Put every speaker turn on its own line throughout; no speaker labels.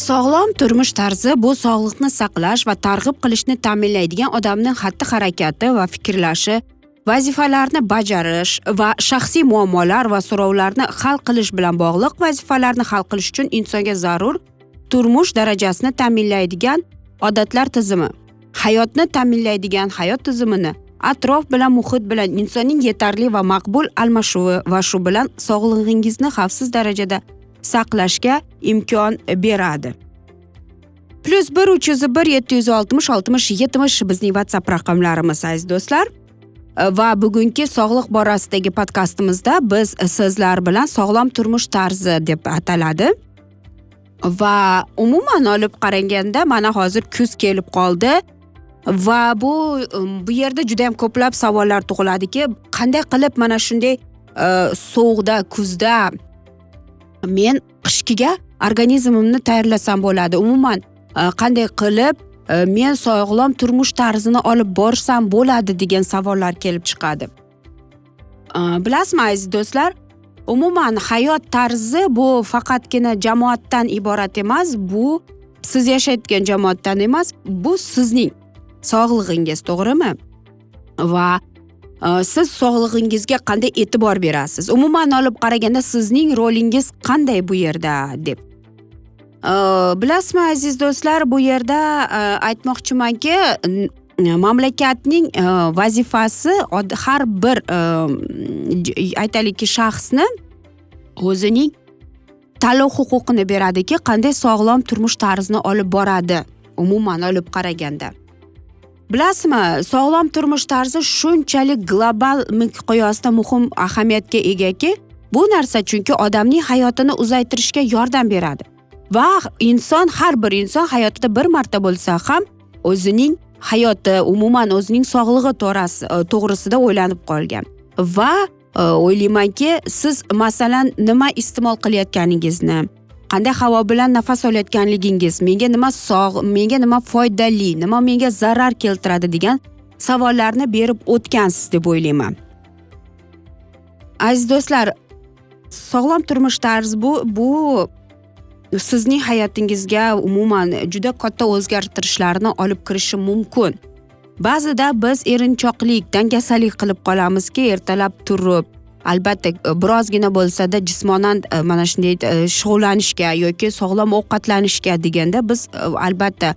Sog'lom turmush tarzi bu sog'liqni saqlash va targ'ib qilishni ta'minlaydigan odamning xatti-harakati va fikrlashi, vazifalarni bajarish va shaxsiy muammolar va so'rovlarni hal qilish bilan bog'liq vazifalarni hal qilish uchun insonga zarur turmush darajasini ta'minlaydigan odatlar tizimi, hayotni ta'minlaydigan hayot tizimini, atrof bilan muhit bilan insonning yetarli va maqbul almashuvi va shu bilan sog'lig'ingizni xavfsiz darajada saqlashga imkon beradi. +1 301 760 60 70 bizning WhatsApp raqamlarimiz aziz do'stlar. Va bugungi sog'liq borasidagi podkastimizda biz sizlar bilan sog'lom turmush tarzi deb ataladi. Va umuman olib qaraganda mana hozir kuz kelib qoldi va bu yerda juda ham ko'plab savollar tug'iladiki, qanday qilib mana shunday sovuqda, kuzda men qishkiga organizmimni tayyorlasam bo'ladi. Umuman qanday qilib men sog'lom turmush tarzini olib borsam bo'ladi degan savollar kelib chiqadi. Bilasizmi aziz do'stlar, umuman hayot tarzi bu faqatgina jamoatdan iborat emas, bu siz yashayotgan jamoatdan emas, bu sizning sog'lig'ingiz, to'g'rimi? Va siz sog'lig'ingizga qanday e'tibor berasiz? Umuman olib qaraganda sizning rolingiz qanday bu yerda deb. Bilasizmi aziz do'stlar, bu yerda aytmoqchimanki, mamlakatning vazifasi har bir aytaylikki shaxsni o'zining tanlov huquqini beradiki, qanday sog'lom turmush tarzini olib boradi umuman olib qaraganda. Bilasizmi, sog'lom turmush tarzi shunchalik global miqyosda muhim ahamiyatga egaki, bu narsa chunki odamning hayotini uzaytirishga yordam beradi. Va har bir inson hayotida bir marta bo'lsa ham o'zining hayoti, umuman o'zining sog'lig'i to'g'risida o'ylanib qolgan. Va o'ylaymanki, siz masalan nima iste'mol qilayotganingizni, qanday havo bilan nafas olayotganligingiz, menga nima foydali, nima menga zarar keltiradi degan savollarni berib o'tgansiz deb o'ylayman. Aziz do'stlar, sog'lom turmush tarzi bu sizning hayotingizga umuman juda katta o'zgartirishlarni olib kirishi mumkin. Ba'zida biz erinchoqlik, dangasalik qilib qolamizki, ertalab turib, albatta birozgina bo'lsa-da jismonan mana shunday shug'ullanishga yoki sog'lom ovqatlanishga deganda biz albatta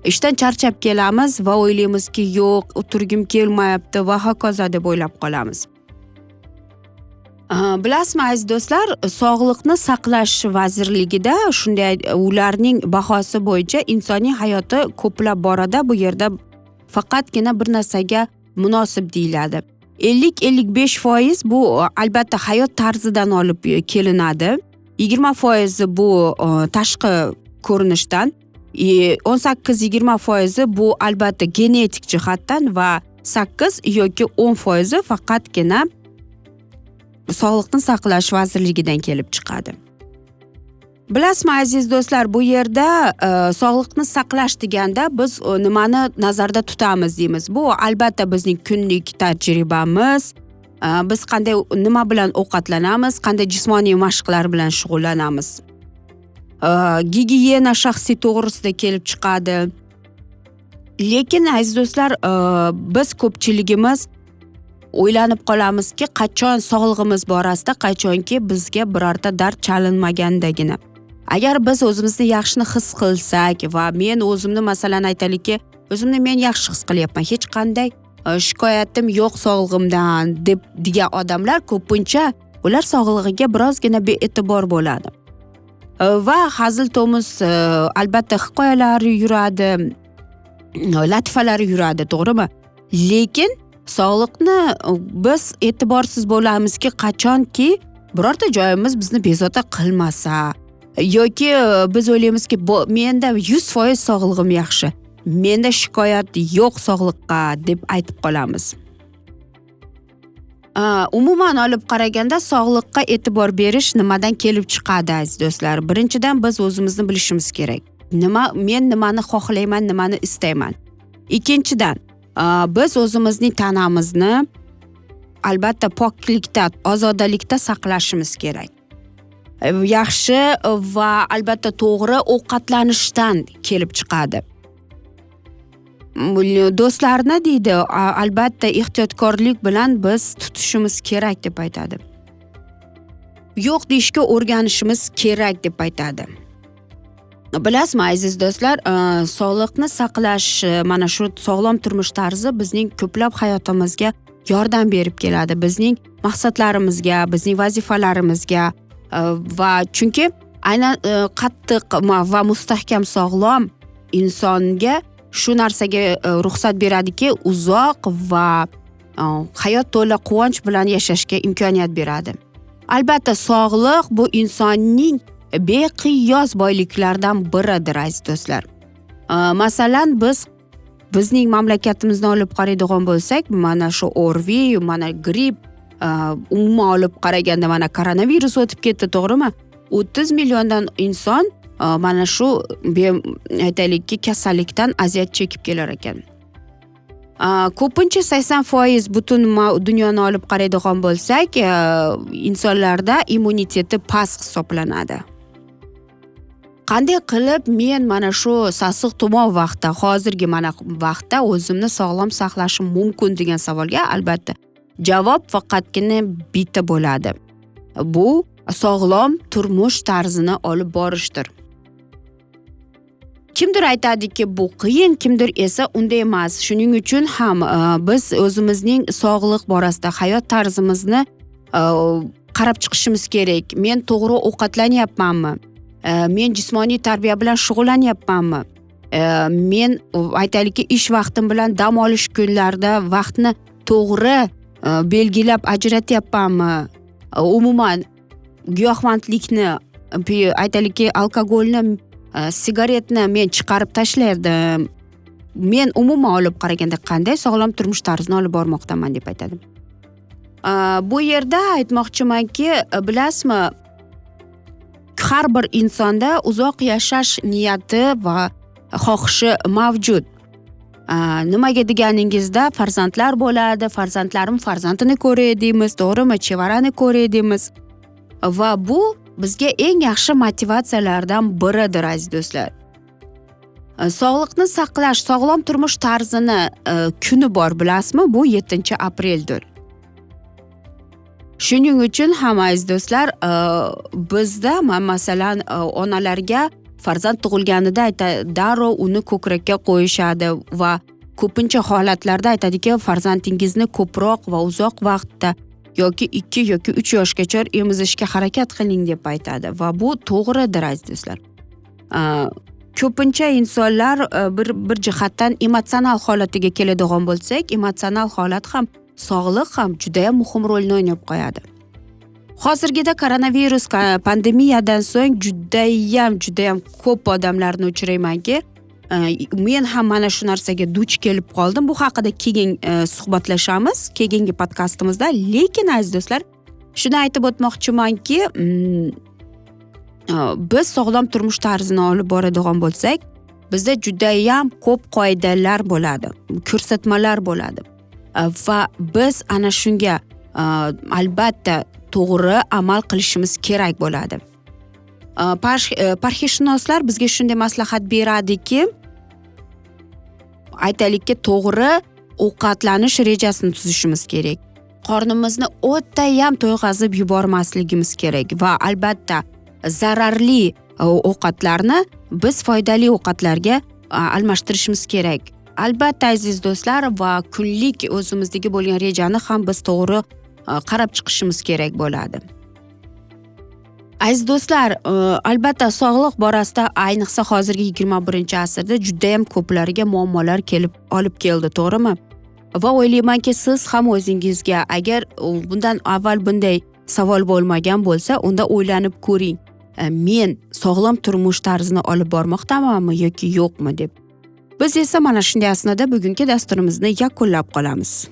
ishdan charchab kelamiz va o'ylaymizki, yo'q, o'tirgim kelmayapti va hokazo deb o'ylab qolamiz. Bilasizmi aziz do'stlar, Sog'liqni saqlash vazirligida shunday ularning bahosi bo'yicha insonning hayoti ko'plab borada bu yerda faqatgina bir narsaga munosib deyiladi. 50-55% bu albatta hayot tarzidan olib kelinadi. 20% bu tashqi ko'rinishdan, 18-20% bu albatta genetik jihatdan va 8 yoki 10% faqatgina Sog'liqni saqlash vazirligidan kelib chiqadi. Bilasizmi aziz do'stlar, bu yerda sog'liqni saqlash deganda biz nimani nazarda tutamiz deymiz. Bu albatta bizning kunlik tajribamiz, biz nima bilan ovqatlanamiz, qanday jismoniy mashqlar bilan shug'ullanamiz. Gigiyena shaxsiy to'g'risida kelib chiqadi. Lekin aziz do'stlar, biz ko'pchiligimiz o'ylanib qolamizki, qachon sog'lig'imiz borasida qachonki bizga birorta dard chalinmagandagina. Agar biz o'zimizni yaxshi his qilsak va men o'zimni masalan aytaylikki, o'zimni men yaxshi his qilyapman, hech qanday shikoyatim yo'q sog'lig'imdan degan odamlar ko'pincha ular sog'lig'iga birozgina bee'tibor bo'ladi. Va hazil to'miz albatta hikoyalar yuradi, latifalar yuradi, to'g'rimi? Lekin sog'liqni biz e'tiborsiz bo'lamizki, qachonki birorta joyimiz bizni bezovta qilmasa yoki biz o'ylaymizki, menda 100% sog'lig'im yaxshi, menda shikoyat yo'q sog'liqqa deb aytib qolamiz. Umuman olib qaraganda sog'liqqa e'tibor berish nimadan kelib chiqadi aziz do'stlar? Birinchidan biz o'zimizni bilishimiz kerak. Men nimani xohlayman, nimani istayman. Ikkinchidan, biz o'zimizning tanamizni albatta poklikda, ozodalikda saqlashimiz kerak. yaxshi va albatta to'g'ri ovqatlanishdan kelib chiqadi. Do'stlarni deydi, albatta ehtiyotkorlik bilan biz tutishimiz kerak deb aytadi. Yo'q deyishga o'rganishimiz kerak deb aytadi. Bilasizmi aziz do'stlar, sog'liqni saqlash, mana shu sog'lom turmush tarzi bizning ko'plab hayotimizga yordam berib keladi. Bizning maqsadlarimizga, bizning vazifalarimizga va chunki aynan qattiq va mustahkam sog'lom insonga shu narsaga ruxsat beradiki, uzoq va hayot to'la quvonch bilan yashashga imkoniyat beradi. Albatta, sog'liq bu insonning beqiyos boyliklaridan biridir aziz do'stlar. Masalan, bizning mamlakatimizni olib qaraydigan bo'lsak, mana shu ORV, mana gripp, umuman olib qaraganda mana koronavirus o'tib ketdi, to'g'rimi? 30 milliondan inson mana shu aytaylikki kasallikdan aziyat chekib kelar ekan. Ko'pincha 80% butun dunyoni olib qaraydigan bo'lsak, insonlarda immuniteti past hisoblanadi. Qanday qilib men mana shu sassiq tumov vaqtida, hozirgi mana vaqtda o'zimni sog'lom saqlashim mumkin degan savolga albatta javob faqatgina bitta bo'ladi. Bu sog'lom turmush tarzini olib borishdir. Kimdir aytadiki, bu qiyin, kimdir esa unday emas. Shuning uchun ham biz o'zimizning sog'liq borasida hayot tarzimizni qarab chiqishimiz kerak. Men to'g'ri ovqatlanyapmanmi? Men jismoniy tarbiya bilan shug'ullanyapmanmi? Men aytaylikki ish vaqtim bilan dam olish kunlarida vaqtni to'g'ri belgilab ajratyapmanmi? Umuman giyohvandlikni, aytaylikki alkogolni, sigaretni men chiqarib tashlardim. Men umuman olib qaraganda qanday sog'lom turmush tarzini olib bormoqdaman deb aytadi. Bu yerda aytmoqchimanki, bilasizmi, har bir insonda uzoq yashash niyati va xohishi mavjud. Nimaga deganingizda, farzandlar bo'ladi, farzandlarim farzandini ko'ray deymiz, to'g'rimi? Chevarani ko'ray deymiz. Va bu bizga eng yaxshi motivatsiyalardan biridir aziz do'stlar. Sog'liqni saqlash, sog'lom turmush tarzini kuni bor, bilasizmi? Bu 7-apreldir. Shuning uchun ham aziz do'stlar, bizda masalan onalarga farzand tug'ilganida darrov uni ko'krakka qo'yishadi va ko'pincha holatlarda aytadiki, farzandingizni ko'proq va uzoq vaqtda yoki 2 yoki 3 yoshgacha emizishga harakat qiling deb aytadi va bu to'g'ridir aziz do'stlar. Ko'pincha insonlar bir jihatdan emotsional holatiga keladigan bo'lsak, emotsional holat ham, sog'liq ham juda ham muhim rolni o'ynab qo'yadi. Hozirgida koronavirus pandemiyadan so'ng juda ham ko'p odamlarni uchraymanki, men ham mana shu narsaga duch kelib qoldim. Bu haqida keyin suhbatlashamiz, keyingi podkastimizda. Lekin aziz do'stlar, shuni aytib o'tmoqchimanki, biz sog'lom turmush tarzini olib boradigan bo'lsak, bizda juda ham ko'p qoidalar bo'ladi, ko'rsatmalar bo'ladi. Va biz ana shunga albatta to'g'ri amal qilishimiz kerak bo'ladi. Parhezshunoslar bizga shunday maslahat beradiki, aytaylikki, to'g'ri ovqatlanish rejasini tuzishimiz kerak. Qornimizni o'ta ham to'yg'azib yubormasligimiz kerak va albatta zararli ovqatlarni biz foydali ovqatlarga almashtirishimiz kerak. Albatta aziz do'stlar, va kunlik o'zimizdagi bo'lgan rejani ham biz to'g'ri qarab chiqishimiz kerak bo'ladi. Aziz do'stlar, albatta sog'liq borasida ayniqsa hozirgi 21-asrda juda ham ko'plariga muammolar olib keldi, to'g'rimi? Va o'ylaymanki, siz ham o'zingizga agar bundan avval bunday savol bo'lmagan bo'lsa, unda o'ylanib ko'ring. Men sog'lom turmush tarzini olib bormoqdamanmi yoki yo'qmi deb. Biz esa mana shunday asnoda bugungi dasturimizni yakunlab qolamiz.